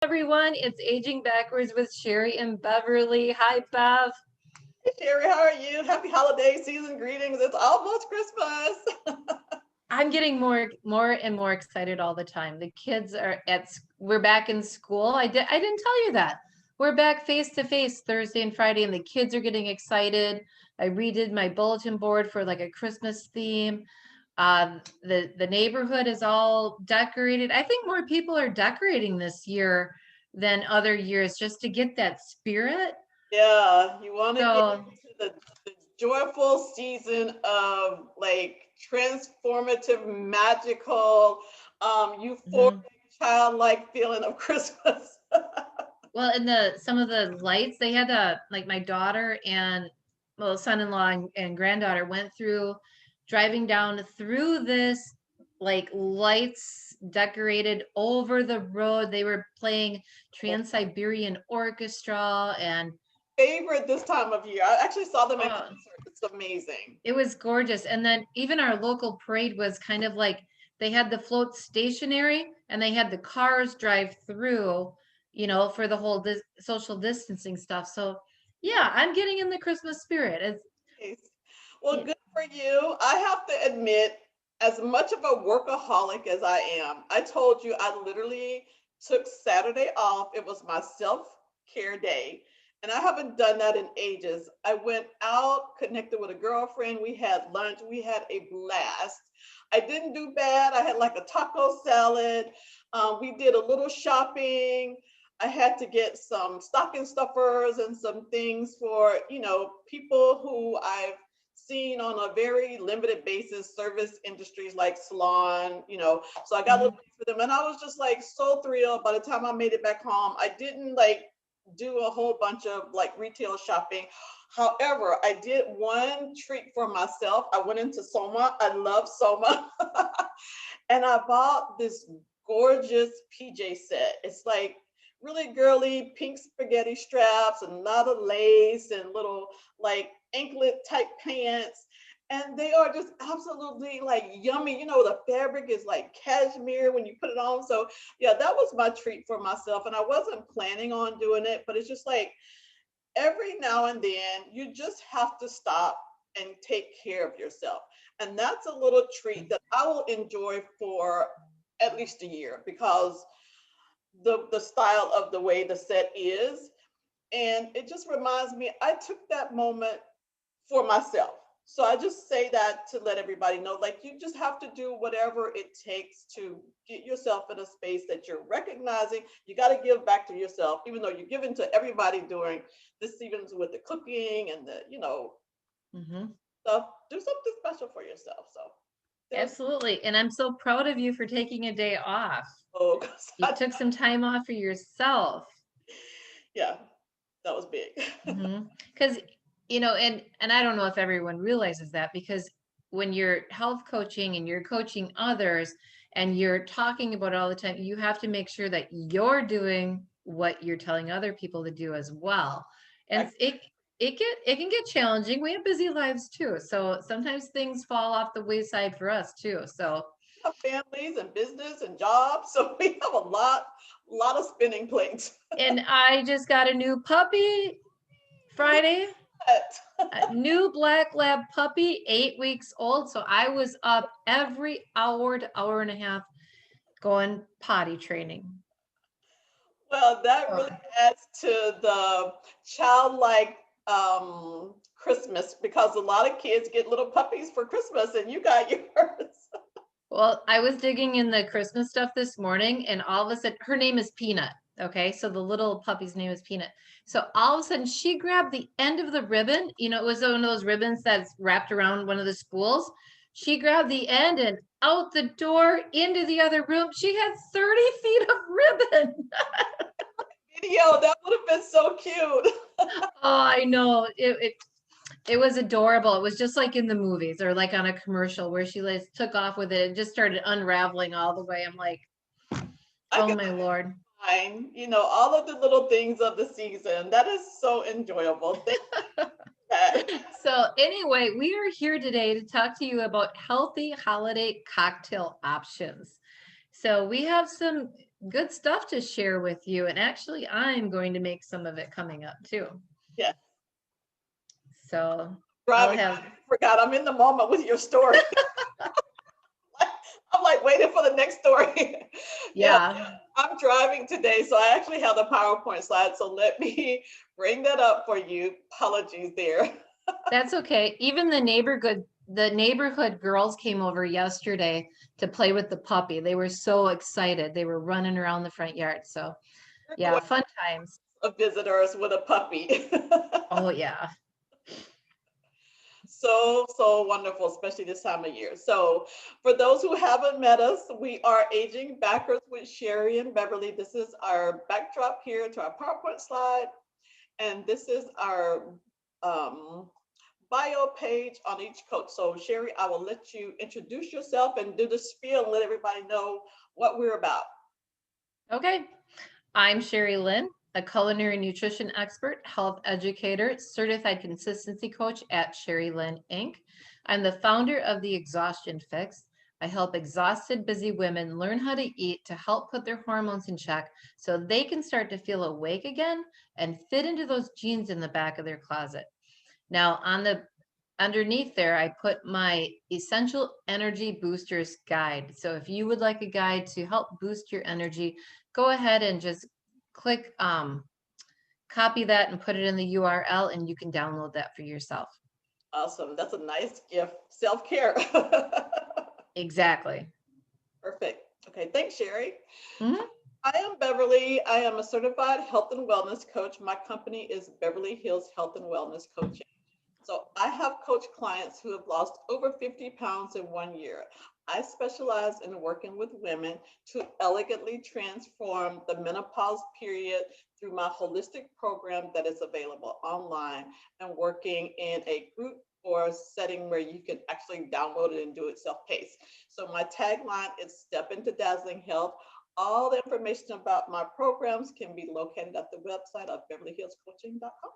Everyone, it's Aging Backwards with Cherie and Beverly. Hi, Bev. Hey Cherie, how are you? Happy holiday season greetings. It's almost Christmas. I'm getting more and more excited all the time. The kids are we're back in school. I didn't tell you that. We're back face to face Thursday and Friday, and the kids are getting excited. I redid my bulletin board for like a Christmas theme. The neighborhood is all decorated. I think more people are decorating this year than other years just to get that spirit. Yeah, you want to get So, into the joyful season of like transformative, magical, euphoric, mhm. childlike feeling of Christmas. Well, in the some of the lights they had like my daughter and well, son-in-law and granddaughter went through driving down through this like lights decorated over the road. They were playing Trans-Siberian Orchestra and Favorite this time of year. I actually saw them in oh, concert. It's amazing. it was gorgeous. And then even our local parade was kind of like they had the float stationary and they had the cars drive through, for the whole social distancing stuff. So yeah, I'm getting in the Christmas spirit. Nice. Well, Yeah. good for you. I have to admit, as much of a workaholic as I am, I told you I literally took Saturday off. It was my self care day. And I haven't done that in ages. I went out, connected with a girlfriend. We had lunch. We had a blast. I didn't do bad. I had like a taco salad. We did a little shopping. I had to get some stocking stuffers and some things for, people who I've seen on a very limited basis, service industries like salon, so I got a little Mhm. things for them. And I was just like so thrilled by the time I made it back home. I didn't like do a whole bunch of like retail shopping. However, I did one treat for myself. I went into Soma. I love Soma. And I bought this gorgeous PJ set. It's like really girly pink spaghetti straps and a lot of lace and little like anklet type pants. And they are just absolutely like yummy. The fabric is like cashmere when you put it on. So yeah, that was my treat for myself. And I wasn't planning on doing it, but it's just like every now and then you just have to stop and take care of yourself. And that's a little treat that I will enjoy for at least a year because the style of the way the set is. And it just reminds me, I took that moment for myself. So I just say that to let everybody know, like you just have to do whatever it takes to get yourself in a space that you're recognizing. You got to give back to yourself, even though you're giving to everybody during this seasons with the cooking and the, Mhm. stuff. Do something special for yourself. So there's, Absolutely. And I'm so proud of you for taking a day off. oh, You took some time off for yourself. yeah, that was big. Because, and I don't know if everyone realizes that because when you're health coaching and you're coaching others and you're talking about it all the time, you have to make sure that you're doing what you're telling other people to do as well. And it can get challenging. We have busy lives too. So sometimes things fall off the wayside for us too. So Have families and business and jobs, so we have a lot of spinning plates. and I just got a new puppy Look Friday. at A new black lab puppy, 8 weeks old. So I was up every hour to hour and a half going potty training. well, that Oh, really adds to the childlike Christmas because a lot of kids get little puppies for Christmas, and you got yours. well, I was digging in the Christmas stuff this morning, and all of a sudden, her name is Peanut. Okay, so the little puppy's name is Peanut. So all of a sudden, she grabbed the end of the ribbon. It was one of those ribbons that's wrapped around one of the spools. She grabbed the end and out the door into the other room. She had 30 feet of ribbon. Video that would have been so cute. Oh, I know. It was adorable. It was just like in the movies or like on a commercial where she like took off with it and just started unraveling all the way. I'm like, I oh can my Lord. find, all of the little things of the season. That is so enjoyable. Thank you. So anyway, we are here today to talk to you about healthy holiday cocktail options. So we have some good stuff to share with you. And actually, I'm going to make some of it coming up too. Yeah. So I'll Driving. have. I forgot. I'm in the moment with your story. I'm like waiting for the next story. Yeah. Yeah, I'm driving today, so I actually have the PowerPoint slide. So let me bring that up for you. Apologies there. that's okay. Even the neighborhood girls came over yesterday to play with the puppy. They were so excited. They were running around the front yard. So We're yeah, going fun times. of visitors with a puppy. Oh yeah. So wonderful, especially this time of year. So for those who haven't met us, we are Aging Backwards with Cherie and Beverly. This is our backdrop here to our PowerPoint slide. And this is our bio page on each coach. So Cherie, I will let you introduce yourself and do the spiel and let everybody know what we're about. Okay. I'm Cherie Lynn, a culinary nutrition expert, health educator, certified consistency coach at Cherie Lynn Inc. I'm the founder of the Exhaustion Fix. I help exhausted, busy women learn how to eat to help put their hormones in check so they can start to feel awake again and fit into those jeans in the back of their closet. Now, underneath there, I put my Essential Energy Boosters guide. So if you would like a guide to help boost your energy, go ahead and just click copy that and put it in the URL, and you can download that for yourself. Awesome. That's a nice gift. Self-care. Exactly. Perfect. Okay, thanks, Cherie. Mhm. I am Beverly. I am a certified health and wellness coach. My company is Beverly Hills Health and Wellness Coaching. So I have coached clients who have lost over 50 pounds in 1 year. I specialize in working with women to elegantly transform the menopause period through my holistic program that is available online and working in a group or setting where you can actually download it and do it self-paced. So my tagline is Step into Dazzling Health. All the information about my programs can be located at the website of beverlyhillscoaching.com.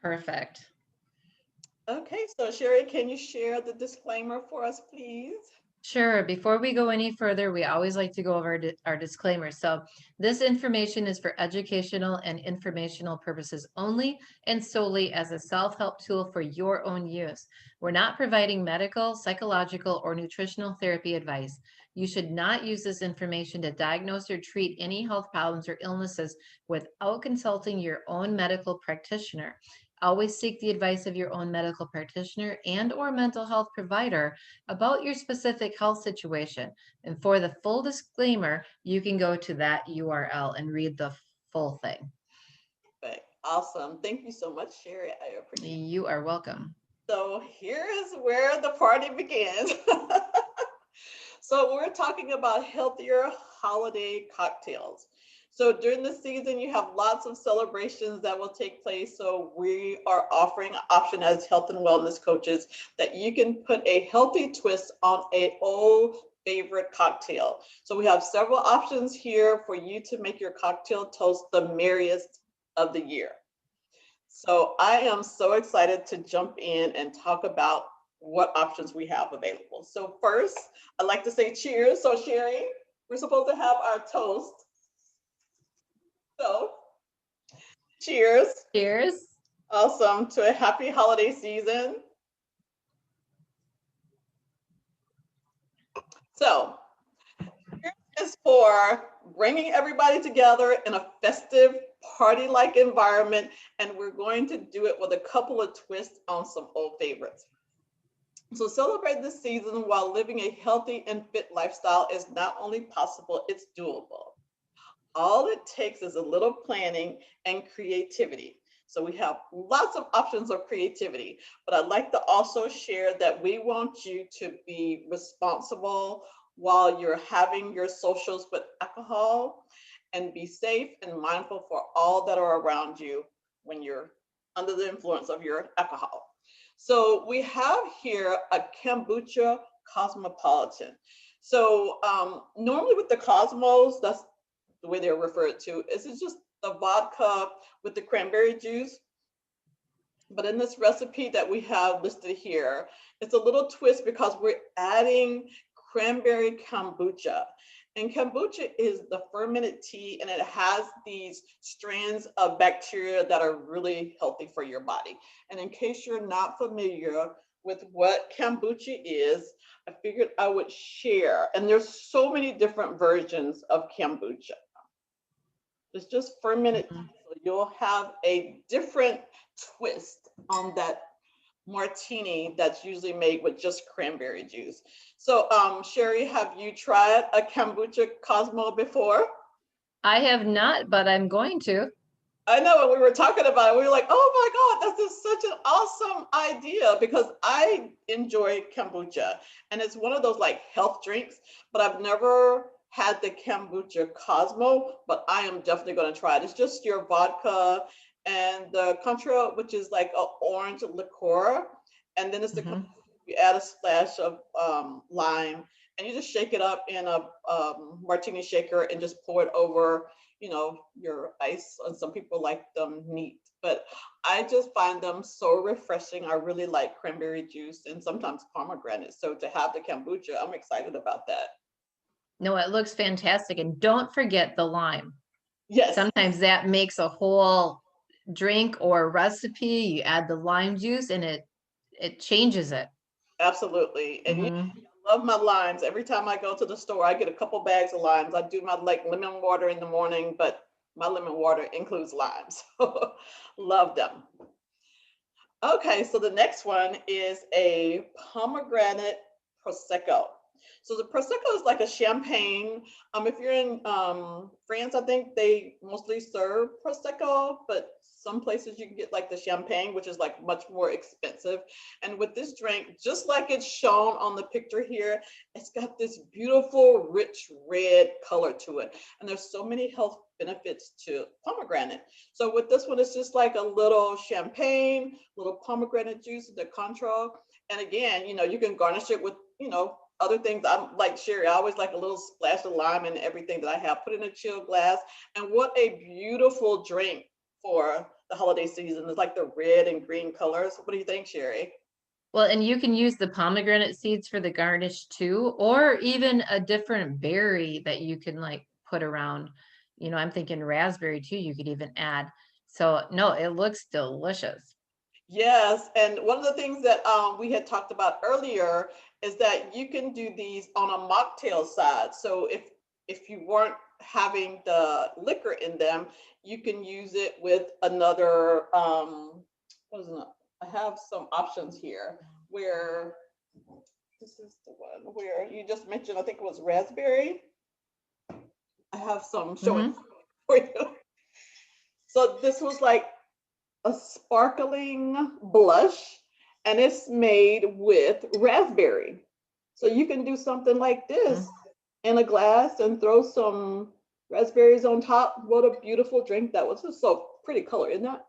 Perfect. Okay, so Cherie, can you share the disclaimer for us, please? Sure. Before we go any further, we always like to go over our disclaimer. So this information is for educational and informational purposes only and solely as a self-help tool for your own use. We're not providing medical, psychological, or nutritional therapy advice. You should not use this information to diagnose or treat any health problems or illnesses without consulting your own medical practitioner. Always seek the advice of your own medical practitioner and or mental health provider about your specific health situation. And for the full disclaimer, you can go to that URL and read the full thing. Okay, awesome. Thank you so much, Cherie. I appreciate it. You are welcome. So here is where the party begins. So we're talking about healthier holiday cocktails. So during the season, you have lots of celebrations that will take place. So we are offering an option as health and wellness coaches that you can put a healthy twist on an old favorite cocktail. So we have several options here for you to make your cocktail toast the merriest of the year. So I am so excited to jump in and talk about what options we have available. So first, I'd like to say cheers. So Cherie, we're supposed to have our toast. So cheers. Cheers. Awesome, to a happy holiday season. So cheers is for bringing everybody together in a festive party-like environment, and we're going to do it with a couple of twists on some old favorites. So celebrate this season while living a healthy and fit lifestyle is not only possible, it's doable. All it takes is a little planning and creativity. So we have lots of options of creativity, but I'd like to also share that we want you to be responsible while you're having your socials with alcohol, and be safe and mindful for all that are around you when you're under the influence of your alcohol. So we have here a kombucha cosmopolitan. So normally with the Cosmos, that's the way they're referred to, is it's just the vodka with the cranberry juice. But in this recipe that we have listed here, it's a little twist because we're adding cranberry kombucha. And kombucha is the fermented tea, and it has these strands of bacteria that are really healthy for your body. And in case you're not familiar with what kombucha is, I figured I would share. And there's so many different versions of kombucha. It's just fermented tea, so you'll have a different twist on that martini that's usually made with just cranberry juice. So, Cherie, have you tried a kombucha Cosmo before? I have not, but I'm going to. I know when we were talking about it, we were like, oh my God, this is such an awesome idea because I enjoy kombucha and it's one of those like health drinks, but I've never had the kombucha Cosmo, but I am definitely going to try it. It's just your vodka and the contra, which is like an orange liqueur. And then it's the Mhm. you add a splash of lime and you just shake it up in a martini shaker and just pour it over, you know, your ice. And some people like them neat, but I just find them so refreshing. I really like cranberry juice and sometimes pomegranate. So to have the kombucha, I'm excited about that. No, it looks fantastic. And don't forget the lime. Yes, Sometimes that makes a whole drink or recipe. You add the lime juice and it changes it. absolutely. And you Mhm. love my limes. Every time I go to the store, I get a couple bags of limes. I do my like lemon water in the morning, but my lemon water includes limes. Love them. Okay, so the next one is a pomegranate prosecco. So the prosecco is like a champagne. If you're in France, I think they mostly serve prosecco, but some places you can get like the champagne, which is like much more expensive. And with this drink, just like it's shown on the picture here, it's got this beautiful, rich red color to it. And there's so many health benefits to pomegranate. So with this one, it's just like a little champagne, little pomegranate juice, the control. And again, you know, you can garnish it with, you know, other things. I'm like Cherie, I always like a little splash of lime in everything that I have. Put in a chill glass. And what a beautiful drink for the holiday season. It's like the red and green colors. What do you think, Cherie? Well, and you can use the pomegranate seeds for the garnish too, or even a different berry that you can like put around. You know, I'm thinking raspberry too, you could even add. So no, it looks delicious. Yes, and one of the things that we had talked about earlier is that you can do these on a mocktail side. So if you weren't having the liquor in them, you can use it with another. What is it? I have some options here where this is the one where you just mentioned. I think it was raspberry. I have some showing Hmm. for you. So this was like a sparkling blush and it's made with raspberry. So you can do something like this in a glass and throw some raspberries on top. What a beautiful drink that was. Just so pretty color, isn't that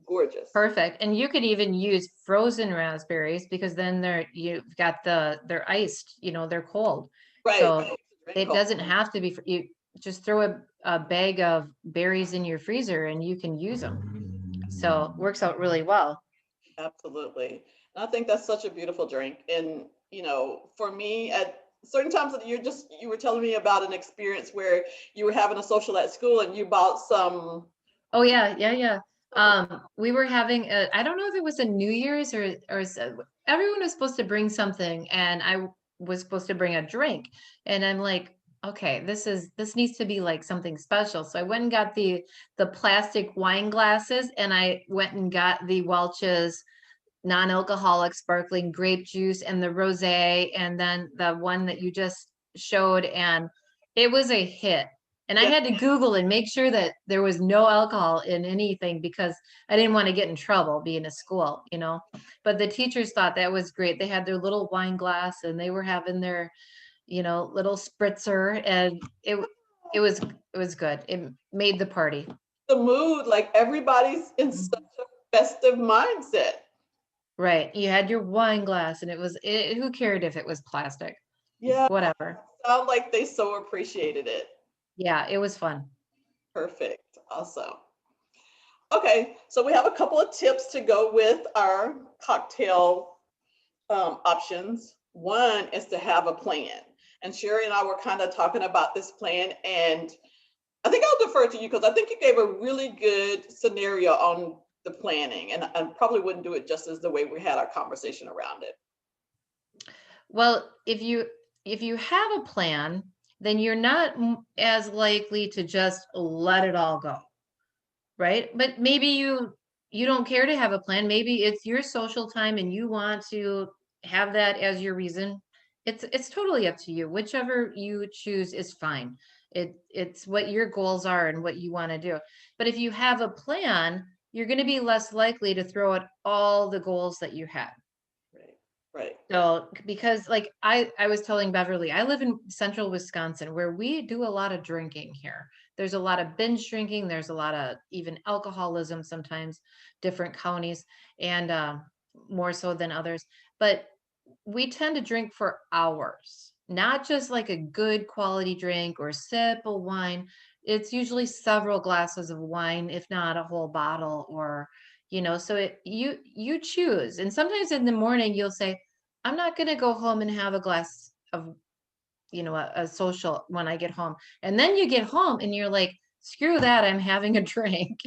gorgeous? Perfect. And you could even use frozen raspberries because then you've got they're iced, you know, they're cold. Right. So it doesn't have to be, you just throw a bag of berries in your freezer and you can use them. So it works out really well. Absolutely. And I think that's such a beautiful drink. And, you know, for me, at certain times of the year, just you were telling me about an experience where you were having a social at school and you bought some. Oh yeah, yeah, yeah. We were having I don't know if it was a New Year's everyone was supposed to bring something and I was supposed to bring a drink. And I'm like, okay, this needs to be like something special. So I went and got the plastic wine glasses and I went and got the Welch's non-alcoholic sparkling grape juice and the rosé and then the one that you just showed and it was a hit. And I Yeah. had to Google and make sure that there was no alcohol in anything because I didn't want to get in trouble being a school, you know. But the teachers thought that was great. They had their little wine glass and they were having their, you know, little spritzer and it was good. It made the party. The mood, like everybody's in such a festive mindset. Right. You had your wine glass and who cared if it was plastic? Yeah, Whatever. sound like they so appreciated it. Yeah, it was fun. Perfect. Awesome. Okay, so we have a couple of tips to go with our cocktail options. One is to have a plan. and Cherie and I were kind of talking about this plan, and I think I'll defer to you because I think you gave a really good scenario on the planning, and I probably wouldn't do it just as the way we had our conversation around it. Well, if you have a plan, then you're not as likely to just let it all go, right? But maybe you don't care to have a plan. Maybe it's your social time and you want to have that as your reason. It's totally up to you. Whichever you choose is fine. It's what your goals are and what you want to do. But if you have a plan, you're going to be less likely to throw out all the goals that you had. Right. So, because like I was telling Beverly, I live in central Wisconsin where we do a lot of drinking here. There's a lot of binge drinking. There's a lot of even alcoholism sometimes, different counties, and more so than others. But we tend to drink for hours, not just like a good quality drink or sip of wine. It's usually several glasses of wine, if not a whole bottle, or so you choose. And sometimes in the morning you'll say, I'm not going to go home and have a glass of, a social when I get home. And then you get home and you're like, screw that, I'm having a drink.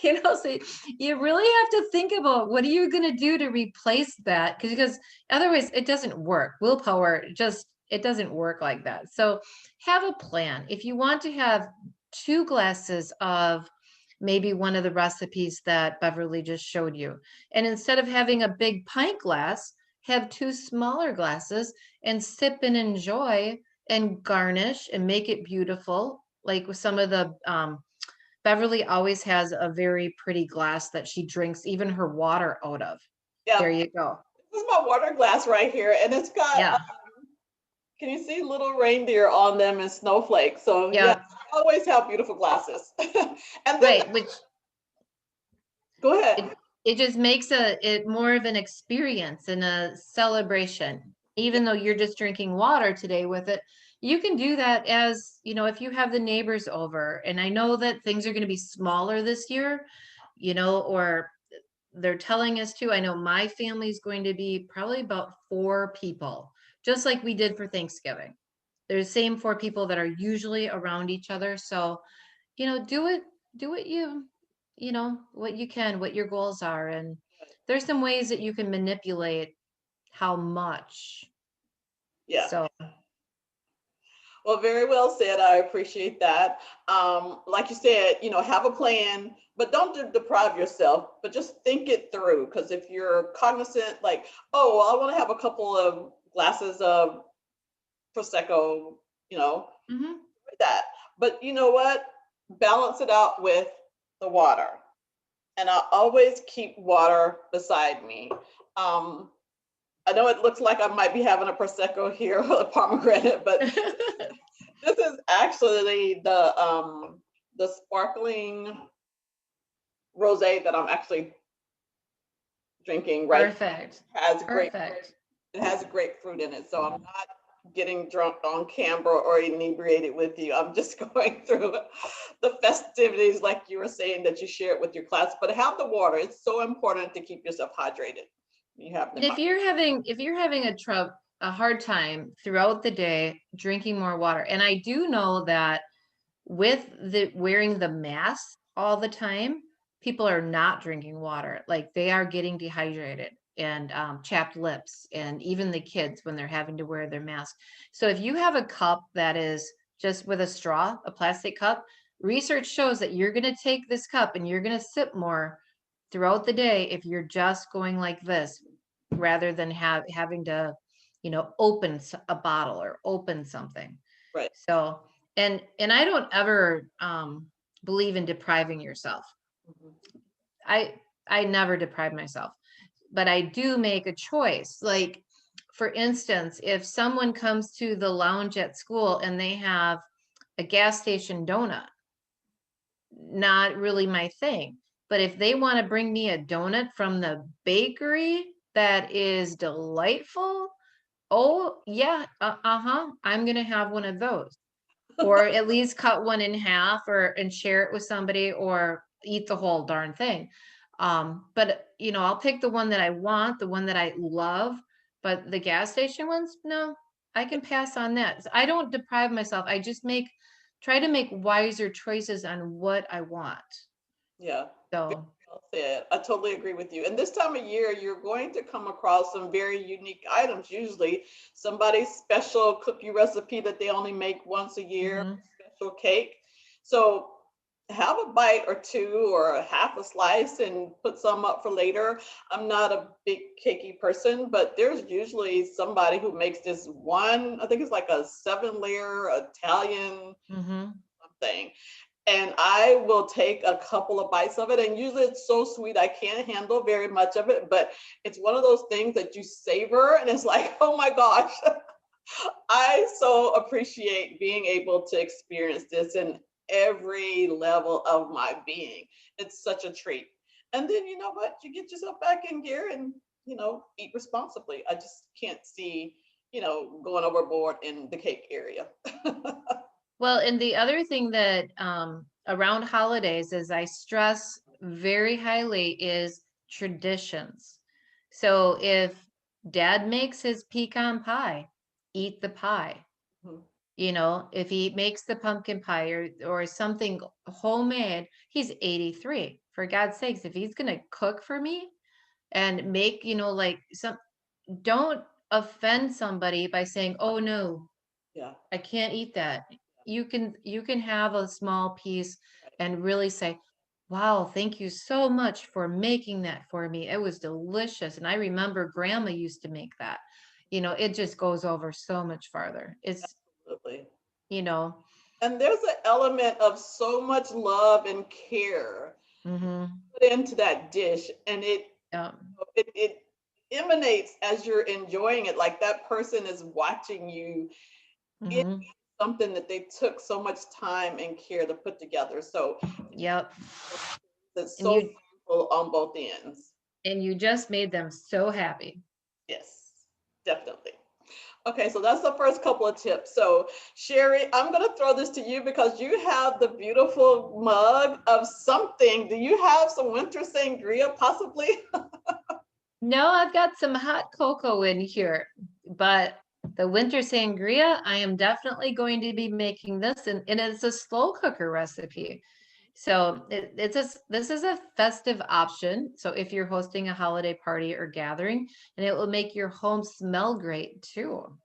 So you really have to think about what are you going to do to replace that? Because otherwise it doesn't work. Willpower it doesn't work like that. So have a plan. If you want to have 2 glasses of maybe one of the recipes that Beverly just showed you, and instead of having a big pint glass, have 2 smaller glasses and sip and enjoy and garnish and make it beautiful. Like with some of the Beverly always has a very pretty glass that she drinks even her water out of. Yeah. There you go. This is my water glass right here, and it's got, Yeah. Can you see little reindeer on them and snowflakes? So yeah, I always have beautiful glasses. And then, right, which go ahead. It just makes it more of an experience and a celebration. Even though you're just drinking water today with it, you can do that as, if you have the neighbors over. And I know that things are going to be smaller this year, or they're telling us to. I know my family's going to be probably about 4 people, just like we did for Thanksgiving. They're the same 4 people that are usually around each other. So, do what what you can, what your goals are. And there's some ways that you can manipulate how much. Yeah. So, well, very well said. I appreciate that. Like you said, have a plan, but don't deprive yourself, but just think it through. Because if you're cognizant, like, oh, well, I want to have a couple of glasses of Prosecco, that. But you know what? Balance it out with the water. And I always keep water beside me. I know it looks like I might be having a Prosecco here or a pomegranate, but this is actually the sparkling rosé that I'm actually drinking right. Perfect. It has grapefruit in it, so I'm not getting drunk on camera or inebriated with you. I'm just going through the festivities, like you were saying, that you shared with your class. But have the water. It's so important to keep yourself hydrated. You have to. If you're having a hard time throughout the day drinking more water, and I do know that with the wearing the mask all the time, people are not drinking water. Like they are getting dehydrated and chapped lips, and even the kids when they're having to wear their mask. So if you have a cup that is just with a straw, a plastic cup, research shows that you're going to take this cup and you're going to sip more throughout the day if you're just going like this, rather than having to, open a bottle or open something. Right. So, and I don't ever believe in depriving yourself. Mm-hmm. I never deprive myself, but I do make a choice. Like, for instance, if someone comes to the lounge at school and they have a gas station donut, not really my thing. But if they want to bring me a donut from the bakery that is delightful, oh yeah, I'm gonna have one of those, or at least cut one in half, and share it with somebody, or eat the whole darn thing. But I'll pick the one that I want, the one that I love. But the gas station ones, no, I can pass on that. I don't deprive myself. I just try to make wiser choices on what I want. Yeah. So, Well said. I totally agree with you. And this time of year, you're going to come across some very unique items. Usually, somebody's special cookie recipe that they only make once a year, mhm. special cake. So have a bite or two or a half a slice and put some up for later. I'm not a big cakey person, but there's usually somebody who makes this one, I think it's like a 7-layer Italian Mhm. something, and I will take a couple of bites of it. And usually it's so sweet, I can't handle very much of it, but it's one of those things that you savor and it's like, oh my gosh, I so appreciate being able to experience this in every level of my being. It's such a treat. And then you know what? You get yourself back in gear and, eat responsibly. I just can't see, going overboard in the cake area. Well, and the other thing that around holidays is I stress very highly is traditions. So if dad makes his pecan pie, eat the pie. Mhm. If he makes the pumpkin pie or something homemade, he's 83. For God's sakes, if he's gonna cook for me and make, like don't offend somebody by saying, "Oh no, Yeah. I can't eat that." You can have a small piece and really say, "Wow, thank you so much for making that for me. It was delicious." And I remember grandma used to make that. It just goes over so much farther. It's, Absolutely. you know, And there's an element of so much love and care mhm, put into that dish, and um, it emanates as you're enjoying it, like that person is watching you eat mhm, something that they took so much time and care to put together. So yep. it's And so you beautiful on both ends. and you just made them so happy. Yes, definitely. Okay, so that's the first couple of tips. So, Cherie, I'm going to throw this to you because you have the beautiful mug of something. Do you have some winter sangria possibly? No, I've got some hot cocoa in here, but the winter sangria, I am definitely going to be making this, and it's a slow cooker recipe. So this is a festive option. So if you're hosting a holiday party or gathering, and it will make your home smell great too.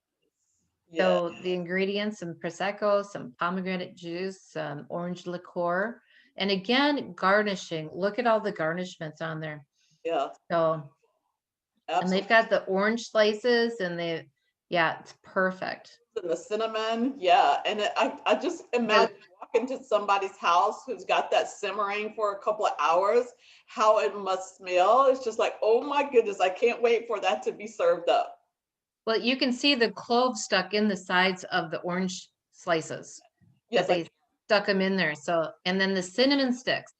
Yeah, So the ingredients: some prosecco, some pomegranate juice, some orange liqueur, and again, garnishing. Look at all the garnishments on there. yeah, So, and they've absolutely. got the orange slices and yeah, it's perfect. And the cinnamon, yeah. And I just The imagine walking to somebody's house who's got that simmering for a couple of hours, how it must smell. It's just like, oh my goodness, I can't wait for that to be served up. Well, you can see the cloves stuck in the sides of the orange slices that Yes, I they stuck them in there. So, and then the cinnamon sticks.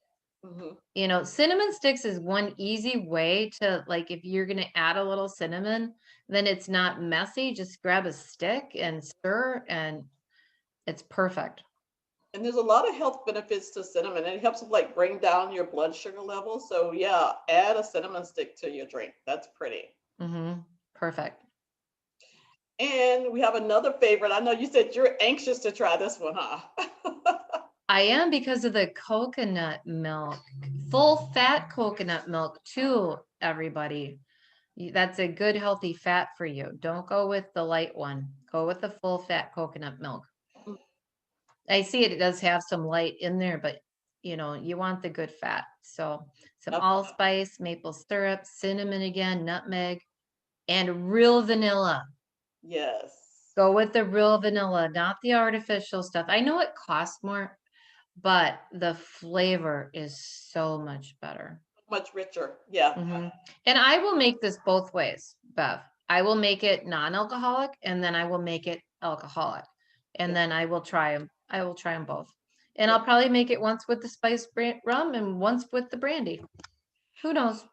can. Cinnamon sticks is one easy way to, like, if you're going to add a little cinnamon, then it's not messy. Just grab a stick and stir, and it's perfect. And there's a lot of health benefits to cinnamon. It helps like bring down your blood sugar level. So yeah, add a cinnamon stick to your drink. That's pretty. Perfect. And we have another favorite. I know you said you're anxious to try this one, huh? I am, because of the coconut milk, full fat coconut milk too, everybody. That's a good healthy fat for you. Don't go with the light one. Go with the full fat coconut milk. I see it does have some light in there, but you want the good fat. So some Yep. allspice, maple syrup, cinnamon again, nutmeg, and real vanilla. Yes. Go with the real vanilla, not the artificial stuff. I know it costs more, but the flavor is so much better. Much richer. Yeah. And I will make this both ways, Bev. I will make it non-alcoholic, and then I will make it alcoholic, and Yeah. then I will try them. I will try them both, and Yeah. I'll probably make it once with the spiced rum and once with the brandy. Who knows?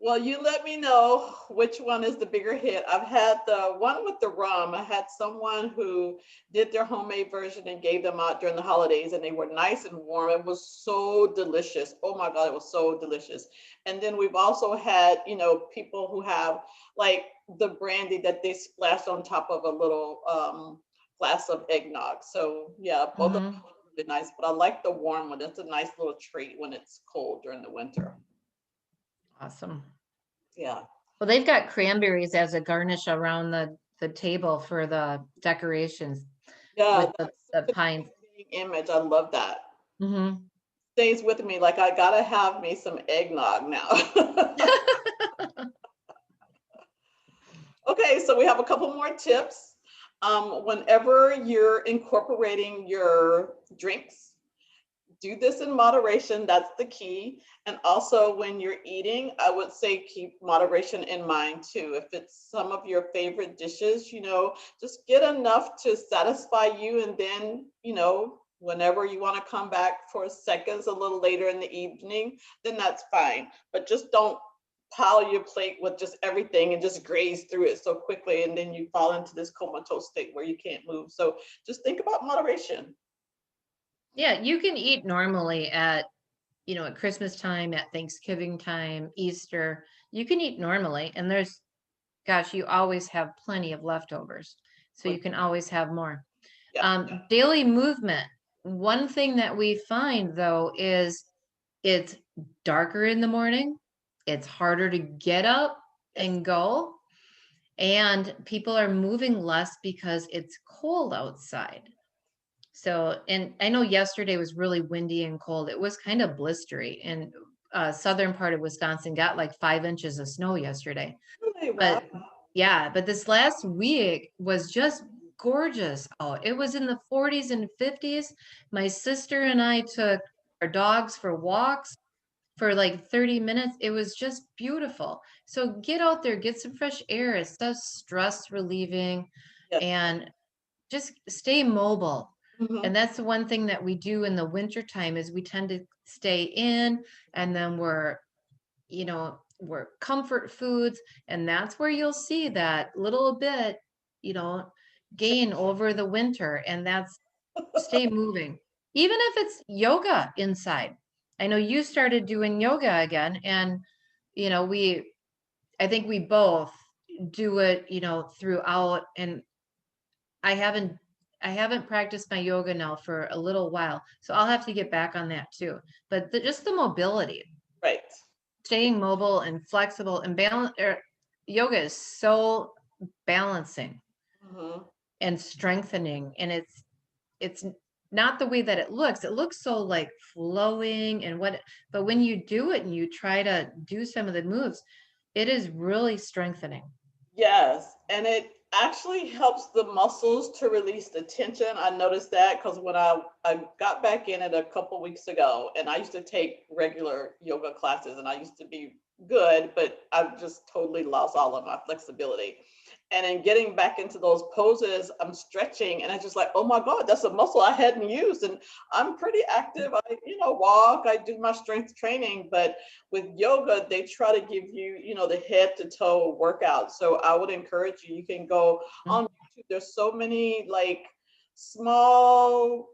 Well, you let me know which one is the bigger hit. I've had the one with the rum. I had someone who did their homemade version and gave them out during the holidays, and they were nice and warm. It was so delicious. Oh my God, it was so delicious. And then we've also had, people who have like the brandy that they splash on top of a little glass of eggnog. So yeah, both of them Hmm. were really nice, but I like the warm one. It's a nice little treat when it's cold during the winter. Awesome. Yeah. Well, they've got cranberries as a garnish around the table for the decorations Yeah, with that's the such an pine. amazing image. I love that. Hmm. Stays with me. Like I gotta have me some eggnog now. Okay, so we have a couple more tips. Whenever you're incorporating your drinks, do this in moderation. That's the key. And also, when you're eating, I would say keep moderation in mind too. If it's some of your favorite dishes, just get enough to satisfy you. And then, whenever you want to come back for seconds a little later in the evening, then that's fine. But just don't pile your plate with just everything and just graze through it so quickly. And then you fall into this comatose state where you can't move. So just think about moderation. Yeah, you can eat normally at Christmas time, at Thanksgiving time, Easter. You can eat normally, and gosh, you always have plenty of leftovers. So you can always have more. Yeah. Daily movement. One thing that we find though is it's darker in the morning. It's harder to get up Yes. and go. And people are moving less because it's cold outside. So, and I know yesterday was really windy and cold. It was kind of blistery, and southern part of Wisconsin got like 5 inches of snow yesterday. Really? Wow. But yeah, but this last week was just gorgeous. Oh, it was in the 40s and 50s. My sister and I took our dogs for walks for like 30 minutes. It was just beautiful. So get out there, get some fresh air. It's so stress relieving, Yes. and just stay mobile. Hmm. And that's the one thing that we do in the winter time is we tend to stay in, and then we're comfort foods, and that's where you'll see that little bit, you know, gain over the winter, and that's stay moving. Even if it's yoga inside. I know you started doing yoga again, and you know, I think we both do it, throughout, and I haven't I haven't practiced my yoga now for a little while, so I'll have to get back on that too. But just the mobility, Right. staying mobile and flexible and balance. Yoga is so balancing Hmm. and strengthening, and it's not the way that it looks. It looks so like flowing and but when you do it and you try to do some of the moves, it is really strengthening. Yes. And it actually helps the muscles to release the tension. I noticed that because when I got back in it a couple weeks ago, and I used to take regular yoga classes and I used to be good, but I've just totally lost all of my flexibility. And in getting back into those poses, I'm stretching and I just like, oh my God, that's a muscle I hadn't used. And I'm pretty active. I, walk, I do my strength training, but with yoga, they try to give you, the head to toe workout. So I would encourage you, you can go on YouTube. There's so many like small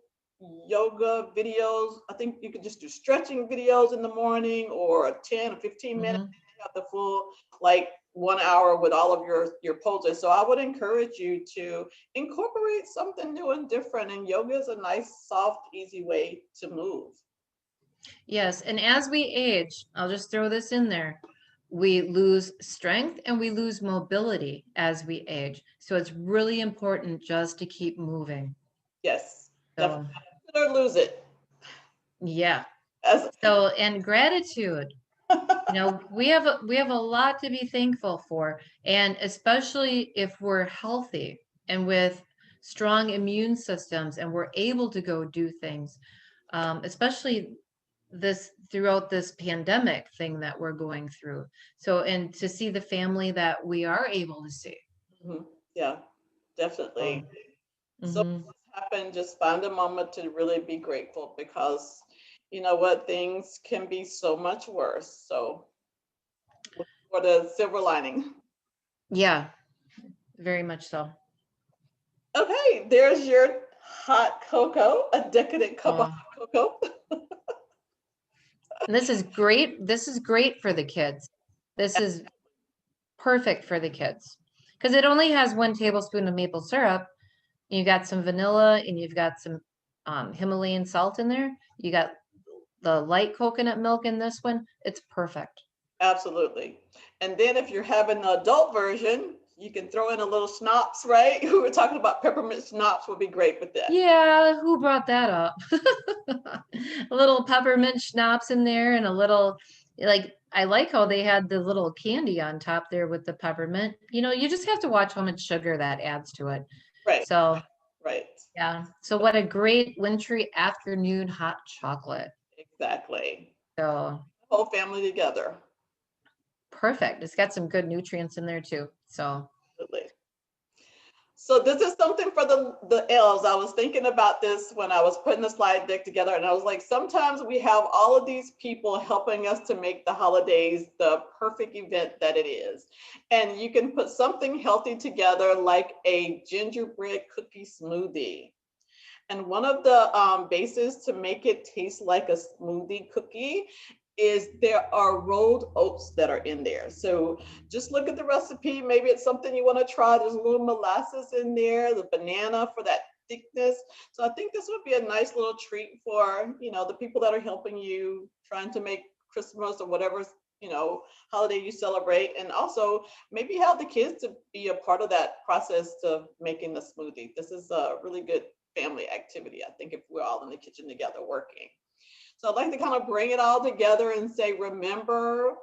yoga videos. I think you could just do stretching videos in the morning or a 10 or 15 minutes. Mhm. You have the full like 1 hour with all of your poses. So I would encourage you to incorporate something new and different. And yoga is a nice, soft, easy way to move. Yes, and as we age, I'll just throw this in there. We lose strength and we lose mobility as we age. So it's really important just to keep moving. Yes, definitely. So, Or lose it. yeah. As So, and gratitude. We have a lot to be thankful for, and especially if we're healthy and with strong immune systems and we're able to go do things, especially this throughout this pandemic thing that we're going through. So, and to see the family that we are able to see. Mhm. Yeah, definitely. Oh, So hmm. what's happened, just find a moment to really be grateful because you know what, things can be so much worse. So for the silver lining. Yeah, very much so. Okay, there's your hot cocoa, a decadent cup of Oh, hot cocoa. and this is great. This is great for the kids. This is perfect for the kids because it only has 1 tablespoon of maple syrup. You got some vanilla and you've got some Himalayan salt in there. You got the light coconut milk in this one. It's perfect. Absolutely. And then if you're having the adult version, you can throw in a little schnapps, right? We were talking about peppermint schnapps would be great with that. Yeah, who brought that up? A little peppermint schnapps in there and a little, like, I like how they had the little candy on top there with the peppermint. You know, you just have to watch how much sugar that adds to it. Right, So, right. yeah. So what a great wintry afternoon hot chocolate. Exactly. So Whole family together. perfect. It's got some good nutrients in there too. So Absolutely. So this is something for the elves. I was thinking about this when I was putting the slide deck together, and I was like, sometimes we have all of these people helping us to make the holidays the perfect event that it is. And you can put something healthy together like a gingerbread cookie smoothie. And one of the bases to make it taste like a smoothie cookie is there are rolled oats that are in there. So just look at the recipe. Maybe it's something you want to try. There's a little molasses in there, the banana for that thickness. So I think this would be a nice little treat for, the people that are helping you trying to make Christmas or whatever, holiday you celebrate. And also maybe have the kids to be a part of that process of making the smoothie. This is a really good family activity, I think, if we're all in the kitchen together working. So I'd like to kind of bring it all together and say, remember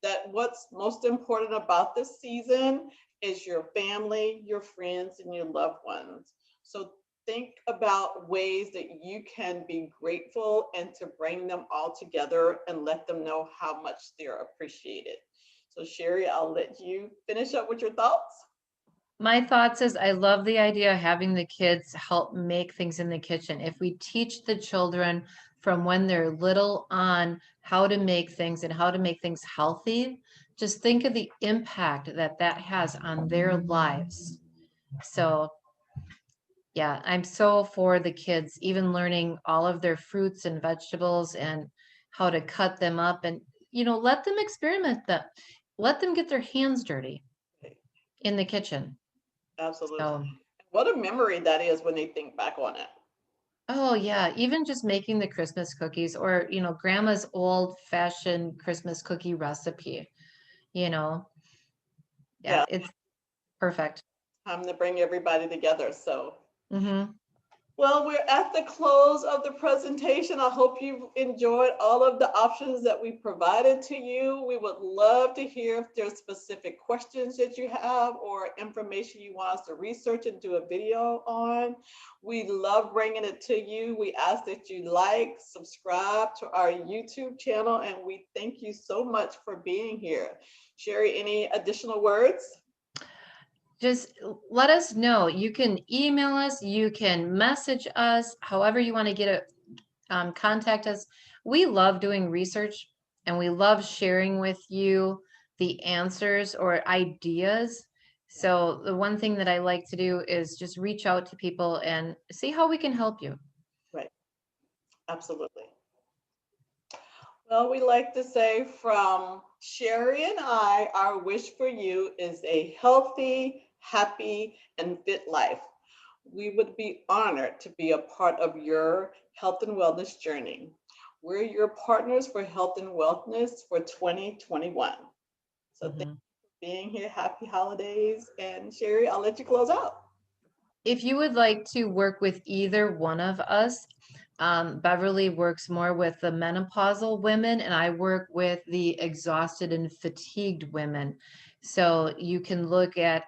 that what's most important about this season is your family, your friends, and your loved ones. So think about ways that you can be grateful and to bring them all together and let them know how much they're appreciated. So Cherie, I'll let you finish up with your thoughts. my thoughts is I love the idea of having the kids help make things in the kitchen. If we teach the children from when they're little on how to make things and how to make things healthy, just think of the impact that that has on their lives. So, yeah, I'm so for the kids, even learning all of their fruits and vegetables and how to cut them up and, let them experiment them. Let them get their hands dirty in the kitchen. Absolutely. So, What a memory that is when they think back on it. oh yeah, even just making the Christmas cookies or, grandma's old fashioned Christmas cookie recipe, you know. Yeah, Yeah, it's perfect. time to bring everybody together. So Mm-hmm. well, we're at the close of the presentation. I hope you've enjoyed all of the options that we provided to you. We would love to hear if there's specific questions that you have or information you want us to research and do a video on. We love bringing it to you. We ask that you like, subscribe to our YouTube channel, and we thank you so much for being here. Cherie, any additional words? Just let us know. You can email us, you can message us, however you want to get it, contact us. We love doing research and we love sharing with you the answers or ideas. So the one thing that I like to do is just reach out to people and see how we can help you. Right, absolutely. Well, we like to say from Cherie and I, our wish for you is a healthy, happy, and fit life. We would be honored to be a part of your health and wellness journey. We're your partners for health and wellness for 2021. So thank you Mhm. for being here. Happy holidays. And Cherie, I'll let you close out. If you would like to work with either one of us, Beverly works more with the menopausal women, and I work with the exhausted and fatigued women. So you can look at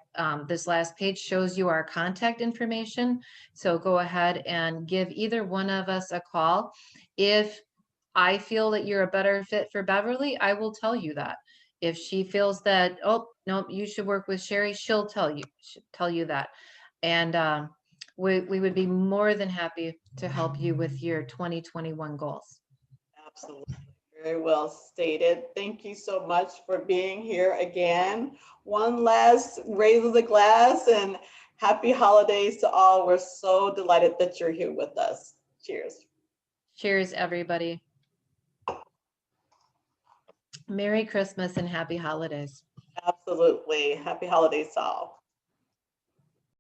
this last page shows you our contact information. So go ahead and give either one of us a call. If I feel that you're a better fit for Beverly, I will tell you that. If she feels that, oh, no, you should work with Cherie, she'll tell you that. And we would be more than happy to help you with your 2021 goals. Absolutely. Very well stated. Thank you so much for being here again. One last raise of the glass and happy holidays to all. We're so delighted that you're here with us. Cheers. Cheers, everybody. Merry Christmas and happy holidays. Absolutely. Happy holidays to all.